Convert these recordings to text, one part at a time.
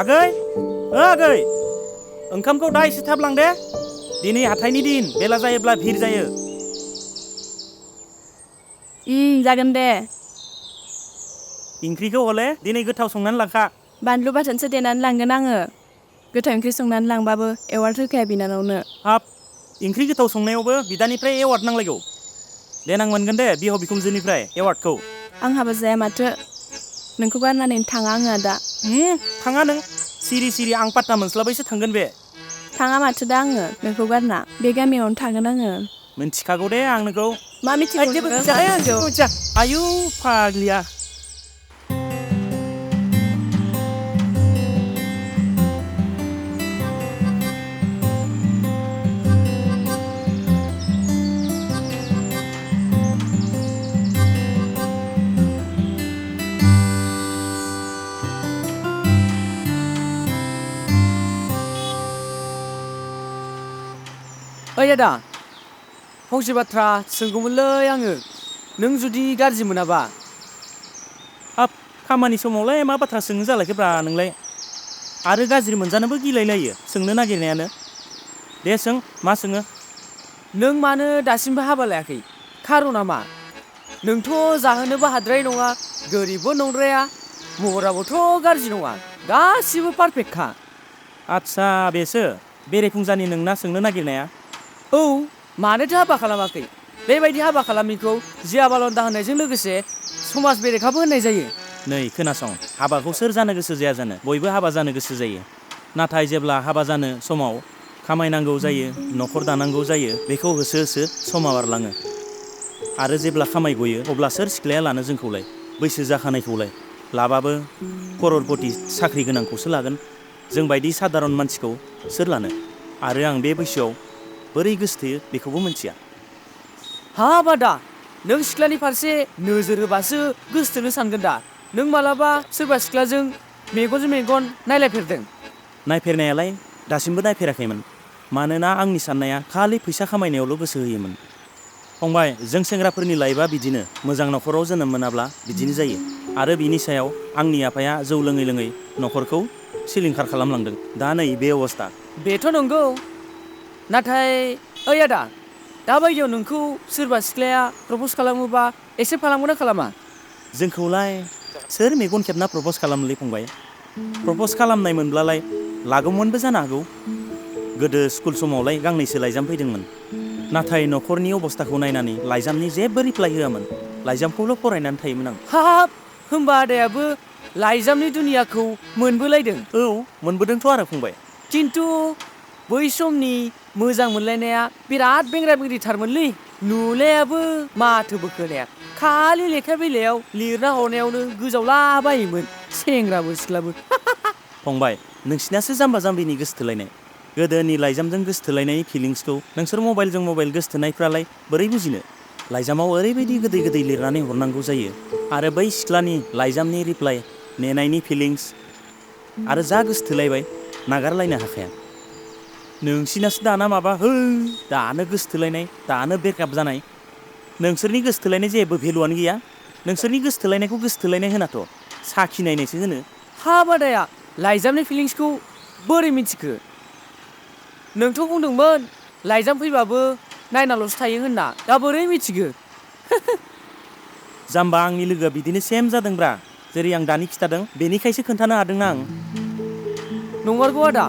आगै आगै ओंखामखौ दा एसे थाब लां दे दिनै हाथाइनि दिन बेला जायोब्ला भिर जायो जागोन दे ओंख्रिखौ हले दिनै गोथाव संनानै लाखा बानलु बाथोनसो देनानै लांगोन आङो गोथाव ओंख्रि संनानै लांबाबो एवार्ड होखाया बिनानावनो हाब ओंख्रि गोथाव संनायावबो बिदानिफ्राय एवार्ड नांलायगौ देनां मोनगोन दे बिहाव बिखुनजोनिफ्राय एवार्डखौ आं हाबा जाया माथो नोंखौ गारनानै थाङा आङो दा थाङा नों सिरि सिरि आं पात्ता मोनस्लाबैसो थांगोन बे थाङा माथो दा आङो नोंखौ गारना बे गामियावनो थागोन आङो मिन्थिखागौ दे आं नोंखौ मा मिथिगौ जेबो नोङो मिथिया मा मिथिगौ मिथिया आयु फाग्लिया ओइ आदा फंसे बाथ्रा सोंगौमोनलै आङो नों जुदि गाज्रि मोनाबा हाब खामानि समावलाय मा बाथ्रा सोंनो जालायखोब्रा नोंलाय आरो गाज्रि मोनजानोबो गिलायलायो सोंनो नागिरनायानो दे सों मा सोङो नों मानो दासिमबो हाबा लायाखै खारना मा नोंथ' जाहोनोबो हाद्राय नङा गोरिबबो नंद्राया महराबोथ' गाज्रि नङा गासिबो पारफेक्टखा आदसा बेसो बेरेफुंजानि नोंना सोंनो नागिरनाया औ मानोथो हाबा खालामाखै बेबायदि हाबा खालामिखौ जिया बालन्दा होननायजों लोगोसे समाज बेरेखाबो होननाय जायो नै खोनासं हाबाखौ सोर जानो गोसो जाया जानो बयबो हाबा जानो गोसो जायो नाथाय जेब्ला हाबा जानो समाव खामायनांगौ जायो न'खर दानांगौ जायो बेखौ होसो होसो समा बारलाङो आरो जेब्ला खामाय गयो अब्ला सोर सिख्लाया लानो जोंखौलाय बैसो जाखानायखौलाय लाबाबो कररपति साख्रि गोनांखौसो लागोन जोंबायदि सादारन मानसिखौ सोर लानो आरो आं बे बैसोआव बोरै गोसोथोयो बेखौबो मिथिया हाब आदा नों सिख्लानि फारसे नोजोर होबासो गोसोथोनो सानगोन दा नों मालाबा सोरबा सिख्लाजों मेगनजों मेगन नायलायफेरदों नायफेरनायालाय दासिमबो नायफेराखैमोन मानोना आंनि साननाया खालि फैसा खामायनायावल' गोसो होयोमोन फंबाय जों सेंग्राफोरनि लाइफआ बिदिनो मोजां न'खराव जोनोम मोनाब्ला बिदिनो जायो आरो बिनि सायाव आंनि आफाया जौ लोङै लोङै न'खरखौ सिलिंखार खालामलांदों दा नै बे अबस्था बेथ' नंगौ नाथाय ओइ आदा दाबायदियाव नोंखौ सोरबा सिख्लाया प्रप'ज खालामोबा एक्सेप्ट खालामगोन ना खालामा जोंखौलाय सोर मेगन खेबना प्रप'ज खालामोलै फंबाय प्रप'ज खालामनाय मोनब्लालाय लागौमोनबो जानो हागौ गोदो स्कुल समावलाय गांनैसो लाइजाम फैदोंमोन नाथाय न'खरनि अबस्थाखौ नायनानै लाइजामनि जेबो रिप्लाइ होआमोन लाइजामखौल' फरायनानै थायोमोन आं हाब होमबा आदायाबो लाइजामनि दुनियाखौ मोनबोलायदों औ मोनबोदोंथ' आरो फंबाय खिन्थु बै समनि मोजां मोनलायनाया बिराद बेंग्रा बेंग्रिथारमोनलै नुलायाबो माथोबो खोनाया खालि लेखा बिलाइयाव लिरना हरनायावनो गोजावलाबायोमोन सेंग्राबो सिख्लाबो फंबाय नोंसिनासो जाम्बा जाम्बिनि गोसोथोलायनाय गोदोनि लाइजामजों गोसोथोलायनायनि फिलिंसखौ नोंसोर मबाइलजों मबाइल गोसोथोनायफ्रालाय बोरै बुजिनो लाइजामाव ओरैबायदि गोदै गोदै लिरनानै हरनांगौ जायो आरो बै सिख्लानि लाइजामनि रिप्लाइ नेनायनि फिलिंस आरो जा गोसोथोलायबाय नागारलायनो हाखाया नोंसिनासो दाना माबा दानो गोसोथोलायनाय दानो ब्रेकआप जानाय नोंसोरनि गोसोथोलायनाय जेबो भेलुआनो गैया नोंसोरनि गोसोथोलायनायखौ गोसोथोलायनाय होनाथ' साखि नायनायसो होनो हाब आदाया लाइजामनि फिलिंसखौ बोरै मिथिखो नोंथ' बुंदोंमोन लाइजाम फैबाबो नायनाल'सो थायो होनना दा बोरै मिथिखो जाम्बा आंनि लोगोआ बिदिनो सेम जादोंब्रा जेरै आं दानि खिथादों बेनिखायसो खोन्थानो हादोंना आं नंमारगौ आदा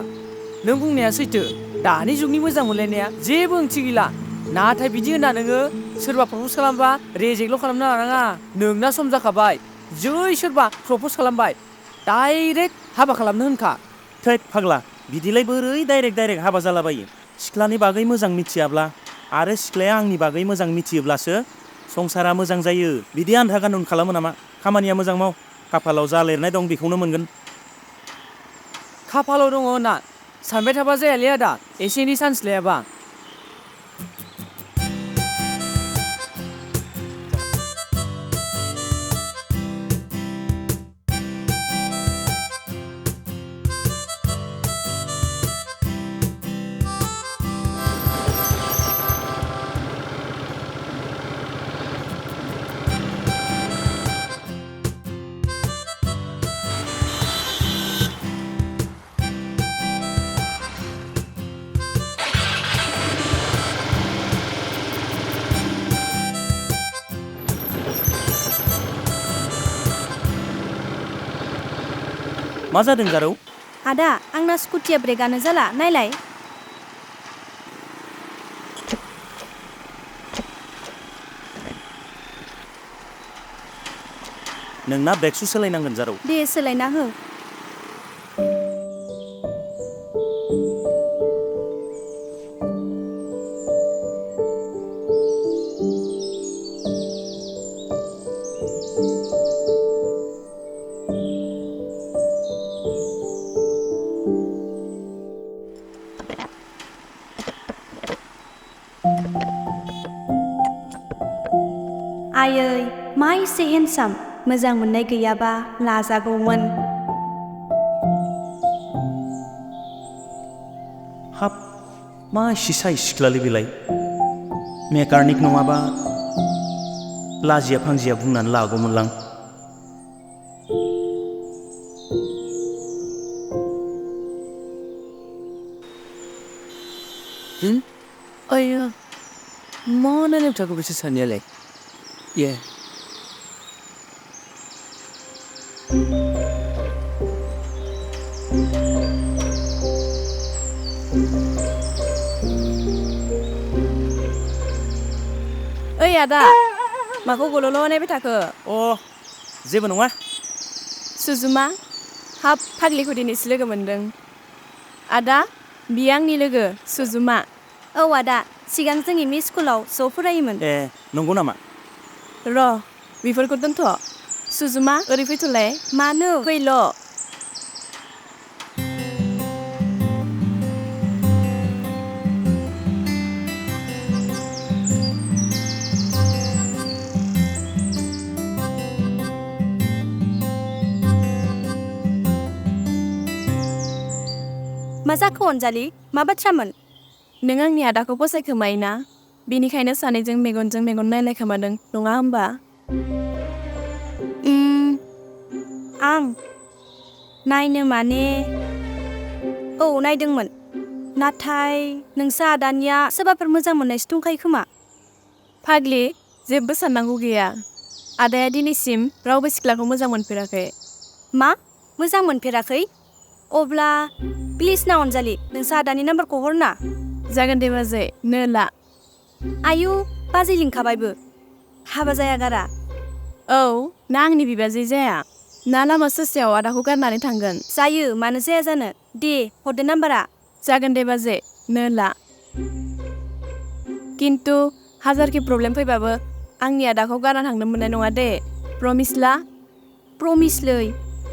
नों बुंनाया सैथो दानि जुगनि मोजां मोनलायनाया जेबो ओंथि गैला नाथाय बिदि होनना नोङो सोरबा प्रप'ज खालामबा रेजेक्टल' खालामनो नाङा नोंना सम जाखाबाय जै सोरबा प्रप'ज खालामबाय डाइरेक्ट हाबा खालामनो होनखा थैद फाग्ला बिदिलाय बोरै डाइरेक्ट हाबा जालाबायो सिख्लानि बागै मोजां मिथियाब्ला आरो सिख्लाया आंनि बागै मोजां मिथियोब्लासो संसारा मोजां जायो बिदि आन्धा गानुन खालामो नामा खामानिया मोजां माव खाफालाव जा लिरनाय दं बेखौनो मोनगोन खाफालाव दङ होनना सानबाय थाबा जायालै आदा एसे एनै चान्स लायाबा मा जादों जारौ? आदा आंना स्कुटिया ब्रेकआनो जाला नायलाय। नोंना ब्रेकसु सोलायनांगोन जारौ। दे सोलायना हो। आयै मा एसे हेन्डसाम, मोजां मोननाय गैयाबा लाजागौमोन। हाब मा एसे साइज सिख्लालै बेलाय। मेकानिक नङाबा लाजिया फांजिया बुंनानै लागौमोनलां। आया मा नायनाय थाखो बिसोर सानैयालाय? ये ओइ आदा माखौ गल'ल' नायबाय थाखो? अ जेबो नङा। सुजुमा हाब फाग्लिखौ दिनैसो लोगो मोनदों। आदा बियो आंनि लोगो सुजुमा। औ आदा सिगां जों एम इ स्कुलाव ज' फरायोमोन। ए नंगौ नामा? र' बेफोरखौ दोनथ'। सुजुमा ओरै फैथ'लाय। मानो? फैल'। मा जाखो अनजालि? मा बाथ्रामोन? नों आंनि आदाखौ फसायखोमायोना, बेनिखायनो सानैजों मेगनजों मेगन नायलायखोमादों नङा होमबा? आं नायनो माने औ नायदोंमोन, नाथाय नोंसा आदानिया सोरबाफोर मोजां मोननायसो दंखायो खोमा। फाग्लि जेबो साननांगौ गैया। आदाया दिनैसिम रावबो सिख्लाखौ मोजां मोनफेराखै। मा? मोजां मोनफेराखै? अब्ला प्लिज ना अनजालि नोंसा आदानि नाम्बारखौ हरना। जागोन दे बाजै, नो ला। आयु बाजै लिंखाबायबो। हाबा जाया गारा। औ ना आंनि बिबाजै जाया। ना लामा ससेयाव आदाखौ गारनानै थांगोन। जायो मानो जाया जानो। दे हरदो नाम्बारा। जागोन दे बाजै, नो ला। किन्तु हाजारखि प्रब्लेम फैबाबो आंनि आदाखौ गारना थांनो मोननाय नङा दे। प्रमिस ला। प्रमिसलै,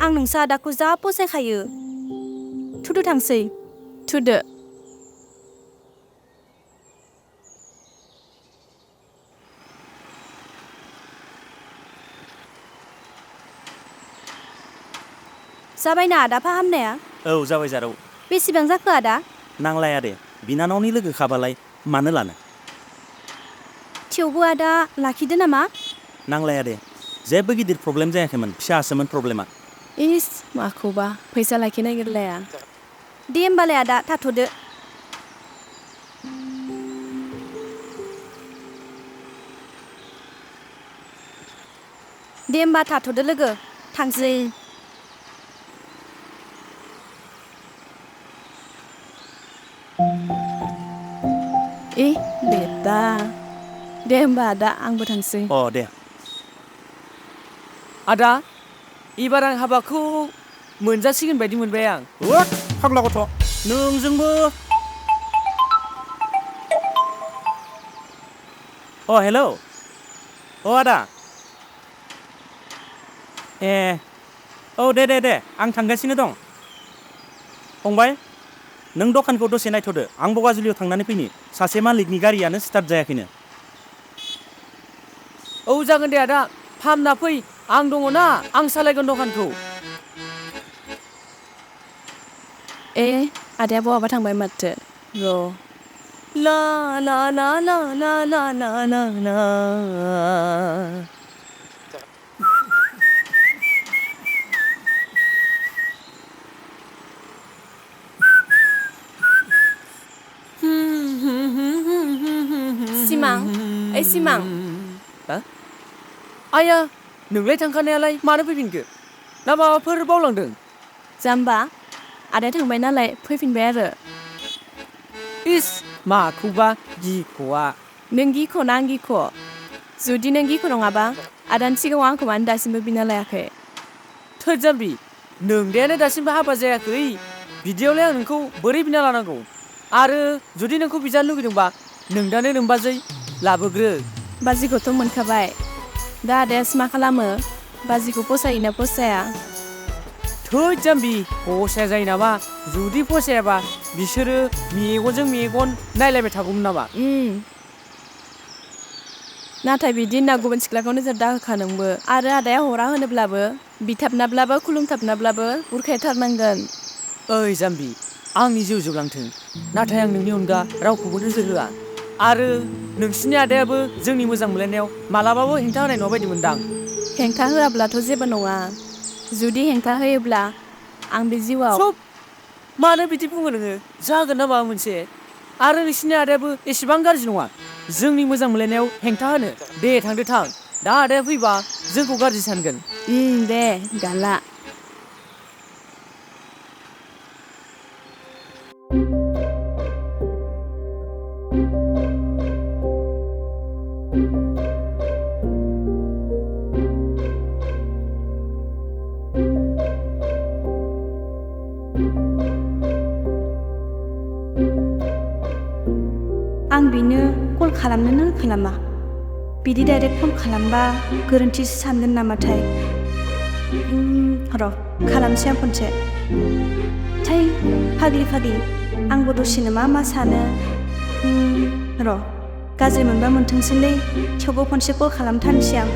आं नोंसा आदाखौ जा फसायखायो। थुदो थांसै। थुदो। जाबायना आदा फाहामनाया? औ जाबाय जारौ। बेसेबां जाखो आदा? नांलाया दे, बिनानावनि लोगो खाबालाय मानो लानो। थेवबो आदा लाखिदो नामा? नांलाया दे, जेबो गिदिर प्रब्लेम जायाखैमोन, फिसासोमोन प्रब्लेमा। इस माखौबा फैसा लाखि नागिरलाया। दे होमबालाय आदा थाथ'दो। दे होमबा थाथ'दो लोगो, थांसै। बेटा। दे होमबा आदा आंबो थांसै। अ दे। आदा एबार आं हाबाखौ मोनजासिगोन बायदि मोनबाय आं। होद फाग्ला गथ' नोंजोंबो। अ हेलौ। अ आदा। ए औ दे आं थांगासिनो दं। फंबाय नों दखानखौ दसे नायथ'दो, आं बगाजुलियाव थांनानै फैनि। सासे मालिकनि गारियानो स्टार्ट जायाखैनो। औ जागोन दे आदा, फाहामना फै। आं दङ ना, आं सालायगोन दखानखौ। आदाया बहाबा थांबाय माथो। र' ला ला ला ला ला ला ला ला ला। सिमां, ओइ सिमां। आया नोंलाय थांखानायालाय मानो फैफिनखो? ना माबाफोर बावलांदों? जाम्बा आदाया थांबाय नालाय फैफिनबाय आरो इस माखौबा गिख'आ नों गिख'ना आं गिख' जुदि नों गिख' नङाबा आदानि सिगाङाव आंखौ मानो दासिमबो बिना लायाखै थोद जाम्बि नोंदायानो दासिमबो हाबा जायाखै बिदियावलाय आं नोंखौ बोरै बिना लानांगौ आरो जुदि नोंखौ बिजानो लुगैदोंबा नोंदानो नोंबाजै लाबोग्रो बाजिखौथ' मोनखाबाय दा आदायासो मा खालामो बाजिखौ फसायोना फसाया थोद जाम्बि फसाया जायो नामा जुदि फसायाबा बिसोरो मेगनजों मेगन नायलायबाय थागौमोन नामा नाथाय बिदि होनना गुबुन सिख्लाखौ नोजोर दाहोखा नोंबो आरो आदाया हरा होनोब्लाबो बिथाबनाब्लाबो खुलुमथाबनाब्लाबो बुरखायथारनांगोन ओइ जाम्बि आंनि जिउ जोबलांथों नाथाय आं नोंनि अनगा रावखौबो नोजोर होआ आरो नोंसिनि आदायाबो जोंनि मोजां मोनलायनायाव मालाबाबो हेंथा होनाय नङा बायदि मोनदां हेंथा होआब्लाथ' जेबो नङा जुदि हेंथा होयोब्ला आं बे जिउआव सब मानो बिदि बुङो नोङो जागोन ना माबा मोनसे आरो नोंसिनि आदायाबो एसेबां गाज्रि नङा जोंनि मोजां मोनलायनायाव हेंथा होनो दे थांदो थां दा आदाया फैबा जोंखौ गाज्रि सानगोन दे गाला आं बिनो कल खालामनो खालामा बिदि डाइरेक्ट कल खालामबा गोरोन्थिसो सानगोन नामाथाय र' खालामसै आं खनसे थै फाग्लि आंबो दसेनो मा सानो र' गाज्रि मोनबा मोनथोंसैलै थेवबो खनसे कल खालामथारनोसै आं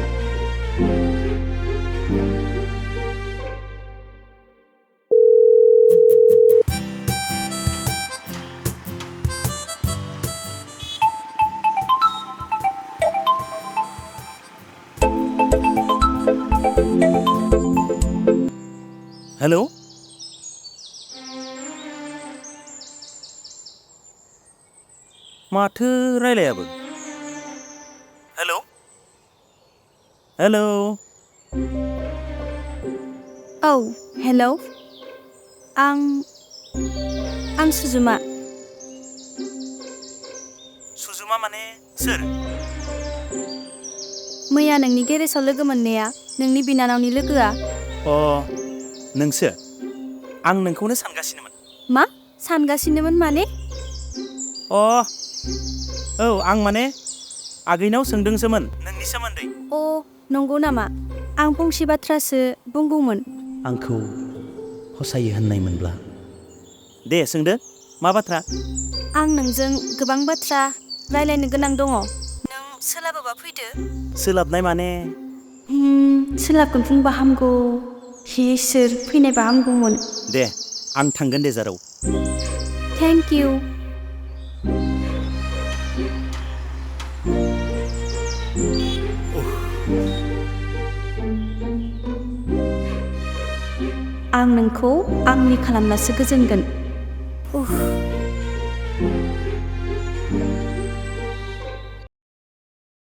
हेलौ माथो रायलायाबो हेलौ हेलौ औ हेलौ आं सुजुमा सुजुमा माने सोर मैया नोंनि गेरेजाव लोगो मोननाया नोंनि बिनानावनि लोगोआ अ नोंसो आं नोंखौनो सानगासिनोमोन मा सानगासिनोमोन माने औ आं माने आगैनाव सोंदोंसोमोन नोंनि सोमोन्दै अ नंगौ नामा आं फंसे बाथ्रासो बुंगौमोन आंखौ फसायो होननायमोनब्ला दे सोंदो मा बाथ्रा आं नोंजों गोबां बाथ्रा रायलायनो गोनां दङ नों सोलाबोबा फैदो सोलाबनाय माने सोलाबगोन बुंबा हामगौ इसोर फैनायबा हामगौमोन दे आं थांगोन दे जारौ थेंक इउ आं नोंखौ आंनि खालामनासो गोजोनगोन